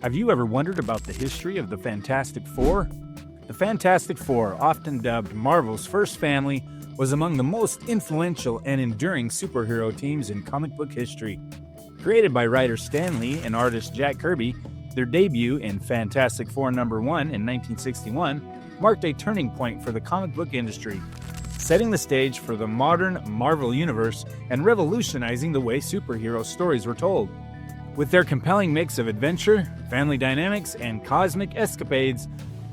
Have you ever wondered about the history of the Fantastic Four? The Fantastic Four, often dubbed Marvel's first family, was among the most influential and enduring superhero teams in comic book history. Created by writer Stan Lee and artist Jack Kirby, their debut in Fantastic Four #1 in 1961 marked a turning point for the comic book industry, setting the stage for the modern Marvel Universe and revolutionizing the way superhero stories were told. With their compelling mix of adventure, family dynamics, and cosmic escapades,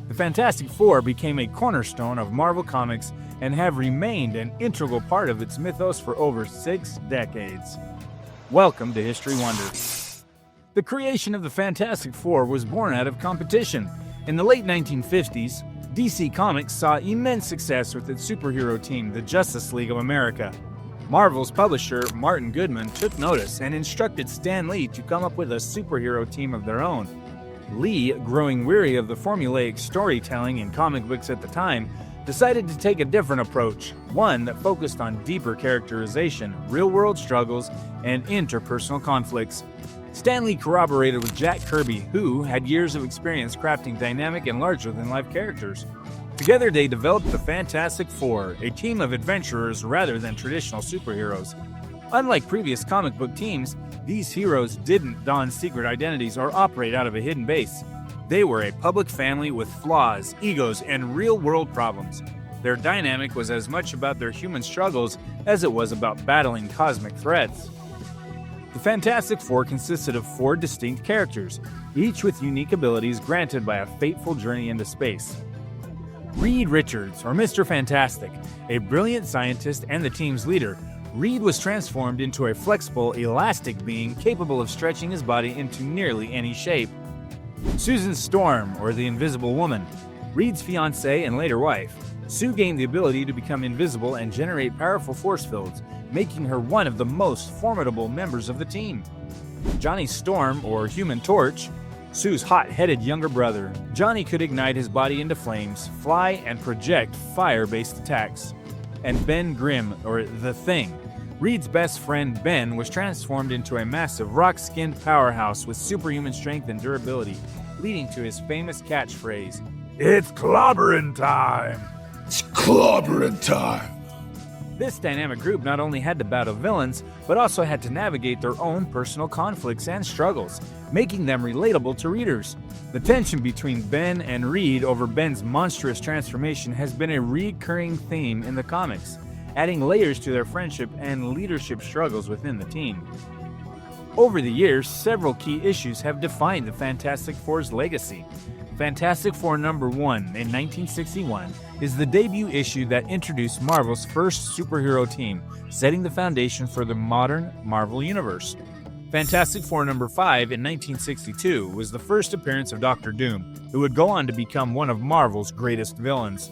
the Fantastic Four became a cornerstone of Marvel Comics and have remained an integral part of its mythos for over 6 decades. Welcome to History Wonder. The creation of the Fantastic Four was born out of competition. In the late 1950s, DC Comics saw immense success with its superhero team, the Justice League of America. Marvel's publisher, Martin Goodman, took notice and instructed Stan Lee to come up with a superhero team of their own. Lee, growing weary of the formulaic storytelling in comic books at the time, decided to take a different approach, one that focused on deeper characterization, real-world struggles, and interpersonal conflicts. Stan Lee corroborated with Jack Kirby, who had years of experience crafting dynamic and larger-than-life characters. Together, they developed the Fantastic Four, a team of adventurers rather than traditional superheroes. Unlike previous comic book teams, these heroes didn't don secret identities or operate out of a hidden base. They were a public family with flaws, egos, and real-world problems. Their dynamic was as much about their human struggles as it was about battling cosmic threats. The Fantastic Four consisted of 4 distinct characters, each with unique abilities granted by a fateful journey into space. Reed Richards, or Mr. Fantastic, a brilliant scientist and the team's leader, Reed was transformed into a flexible, elastic being capable of stretching his body into nearly any shape. Susan Storm, or the Invisible Woman, Reed's fiancée and later wife. Sue gained the ability to become invisible and generate powerful force fields, making her one of the most formidable members of the team. Johnny Storm, or Human Torch, Sue's hot-headed younger brother. Johnny could ignite his body into flames, fly, and project fire-based attacks. And Ben Grimm, or The Thing. Reed's best friend Ben was transformed into a massive rock-skinned powerhouse with superhuman strength and durability, leading to his famous catchphrase, "It's clobbering time!" It's clobbering time! This dynamic group not only had to battle villains, but also had to navigate their own personal conflicts and struggles, making them relatable to readers. The tension between Ben and Reed over Ben's monstrous transformation has been a recurring theme in the comics, adding layers to their friendship and leadership struggles within the team. Over the years, several key issues have defined the Fantastic Four's legacy. Fantastic Four #1 in 1961 is the debut issue that introduced Marvel's first superhero team, setting the foundation for the modern Marvel Universe. Fantastic Four #5 in 1962 was the first appearance of Dr. Doom, who would go on to become one of Marvel's greatest villains.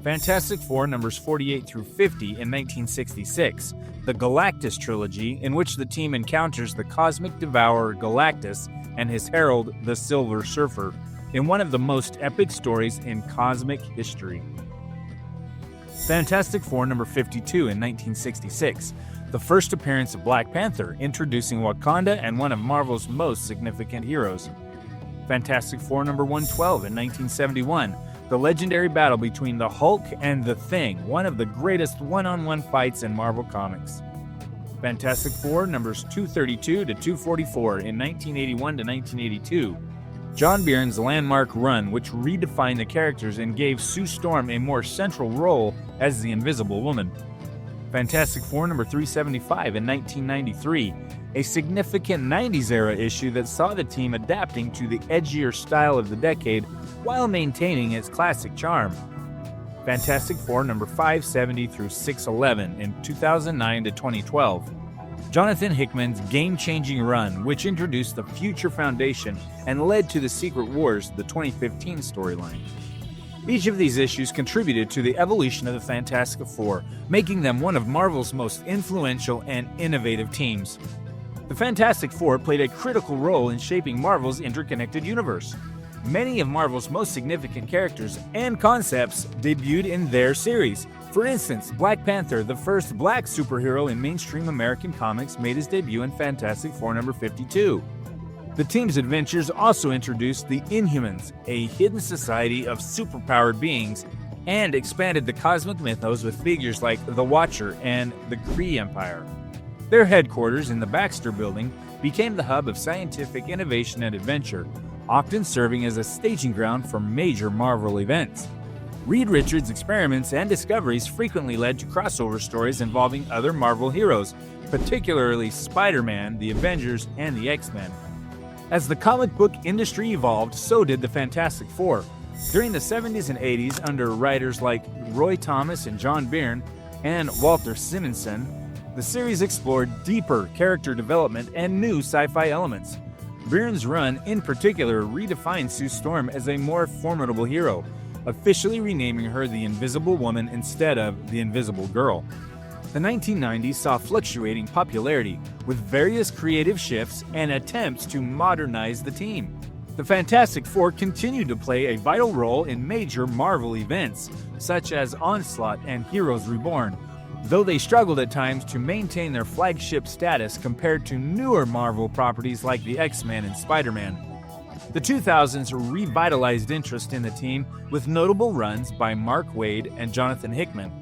Fantastic Four numbers 48 through 50 in 1966, the Galactus trilogy, in which the team encounters the cosmic devourer Galactus and his herald, the Silver Surfer, in one of the most epic stories in cosmic history. Fantastic Four #52 in 1966, the first appearance of Black Panther, introducing Wakanda and one of Marvel's most significant heroes. Fantastic Four #112 in 1971, the legendary battle between the Hulk and the Thing, one of the greatest one-on-one fights in Marvel Comics. Fantastic Four numbers 232 to 244 in 1981 to 1982, John Byrne's landmark run, which redefined the characters and gave Sue Storm a more central role as the Invisible Woman. Fantastic Four #375 in 1993, a significant 90s-era issue that saw the team adapting to the edgier style of the decade while maintaining its classic charm. Fantastic Four #570 through 611 in 2009 to 2012. Jonathan Hickman's game-changing run, which introduced the Future Foundation and led to the Secret Wars, the 2015 storyline. Each of these issues contributed to the evolution of the Fantastic Four, making them one of Marvel's most influential and innovative teams. The Fantastic Four played a critical role in shaping Marvel's interconnected universe. Many of Marvel's most significant characters and concepts debuted in their series. For instance, Black Panther, the first black superhero in mainstream American comics, made his debut in Fantastic Four #52. The team's adventures also introduced the Inhumans, a hidden society of superpowered beings, and expanded the cosmic mythos with figures like the Watcher and the Kree Empire. Their headquarters in the Baxter Building became the hub of scientific innovation and adventure, often serving as a staging ground for major Marvel events. Reed Richards' experiments and discoveries frequently led to crossover stories involving other Marvel heroes, particularly Spider-Man, the Avengers, and the X-Men. As the comic book industry evolved, so did the Fantastic Four. During the 70s and 80s, under writers like Roy Thomas and John Byrne and Walter Simonson, the series explored deeper character development and new sci-fi elements. Byrne's run, in particular, redefined Sue Storm as a more formidable hero, officially renaming her the Invisible Woman instead of the Invisible Girl. The 1990s saw fluctuating popularity, with various creative shifts and attempts to modernize the team. The Fantastic Four continued to play a vital role in major Marvel events, such as Onslaught and Heroes Reborn, though they struggled at times to maintain their flagship status compared to newer Marvel properties like the X-Men and Spider-Man. The 2000s revitalized interest in the team with notable runs by Mark Waid and Jonathan Hickman.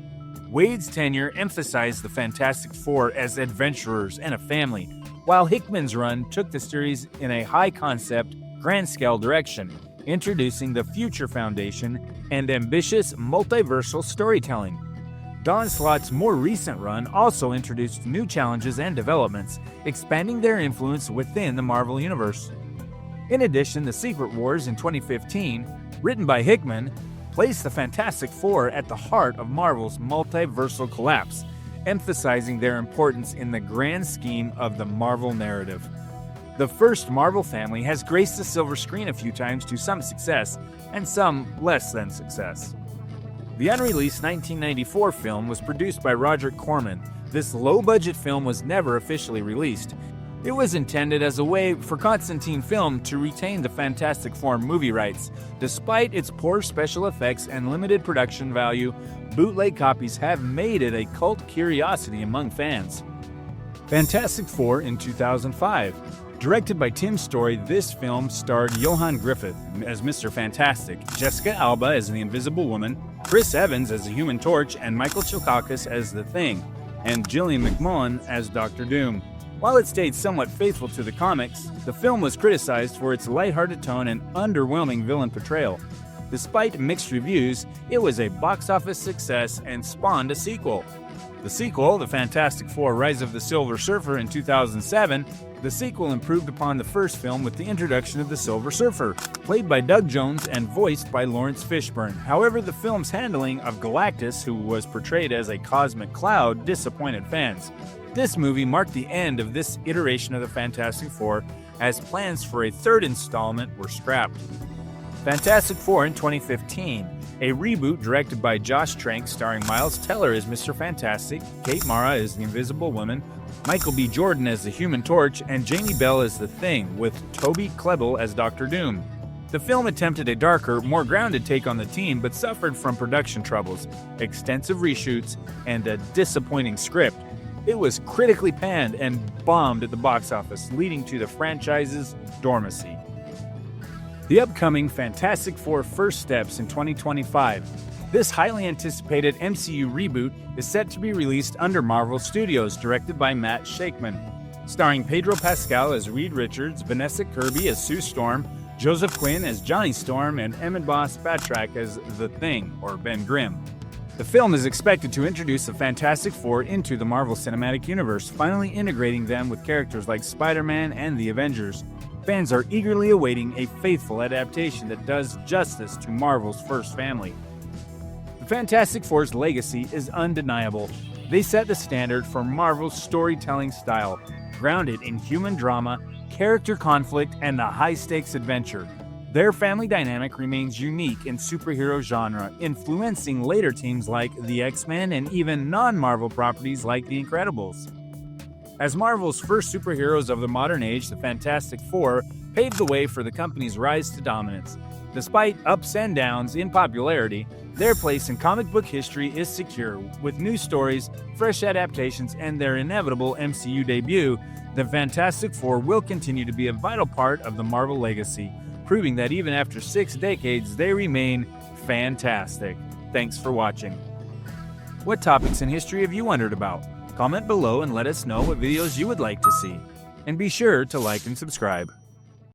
Wade's tenure emphasized the Fantastic Four as adventurers and a family, while Hickman's run took the series in a high-concept, grand-scale direction, introducing the Future Foundation and ambitious multiversal storytelling. Don Slott's more recent run also introduced new challenges and developments, expanding their influence within the Marvel Universe. In addition, The Secret Wars in 2015, written by Hickman, placed the Fantastic Four at the heart of Marvel's multiversal collapse, emphasizing their importance in the grand scheme of the Marvel narrative. The first Marvel family has graced the silver screen a few times to some success, and some less than success. The unreleased 1994 film was produced by Roger Corman. This low-budget film was never officially released. It was intended as a way for Constantine Film to retain the Fantastic Four movie rights. Despite its poor special effects and limited production value, bootleg copies have made it a cult curiosity among fans. Fantastic Four in 2005. Directed by Tim Story, this film starred Johan Griffith as Mr. Fantastic, Jessica Alba as the Invisible Woman, Chris Evans as the Human Torch, and Michael Chikakis as the Thing, and Gillian McMullen as Dr. Doom. While it stayed somewhat faithful to the comics, the film was criticized for its lighthearted tone and underwhelming villain portrayal. Despite mixed reviews, it was a box office success and spawned a sequel. The sequel, The Fantastic Four: Rise of the Silver Surfer in 2007, the sequel improved upon the first film with the introduction of the Silver Surfer, played by Doug Jones and voiced by Lawrence Fishburne. However, the film's handling of Galactus, who was portrayed as a cosmic cloud, disappointed fans. This movie marked the end of this iteration of the Fantastic Four, as plans for a third installment were scrapped. Fantastic Four in 2015, a reboot directed by Josh Trank starring Miles Teller as Mr. Fantastic, Kate Mara as the Invisible Woman, Michael B. Jordan as the Human Torch, and Jamie Bell as the Thing, with Toby Kebbell as Dr. Doom. The film attempted a darker, more grounded take on the team, but suffered from production troubles, extensive reshoots, and a disappointing script. It was critically panned and bombed at the box office, leading to the franchise's dormancy. The upcoming Fantastic Four First Steps in 2025. This highly anticipated MCU reboot is set to be released under Marvel Studios, directed by Matt Shakman. Starring Pedro Pascal as Reed Richards, Vanessa Kirby as Sue Storm, Joseph Quinn as Johnny Storm, and Emmett Boss Patrak as The Thing, or Ben Grimm. The film is expected to introduce the Fantastic Four into the Marvel Cinematic Universe, finally integrating them with characters like Spider-Man and the Avengers. Fans are eagerly awaiting a faithful adaptation that does justice to Marvel's first family. The Fantastic Four's legacy is undeniable. They set the standard for Marvel's storytelling style, grounded in human drama, character conflict, and a high-stakes adventure. Their family dynamic remains unique in superhero genre, influencing later teams like the X-Men and even non-Marvel properties like The Incredibles. As Marvel's first superheroes of the modern age, the Fantastic Four paved the way for the company's rise to dominance. Despite ups and downs in popularity, their place in comic book history is secure. With new stories, fresh adaptations, and their inevitable MCU debut, the Fantastic Four will continue to be a vital part of the Marvel legacy, proving that even after 6 decades, they remain fantastic. Thanks for watching. What topics in history have you wondered about? Comment below and let us know what videos you would like to see. And be sure to like and subscribe.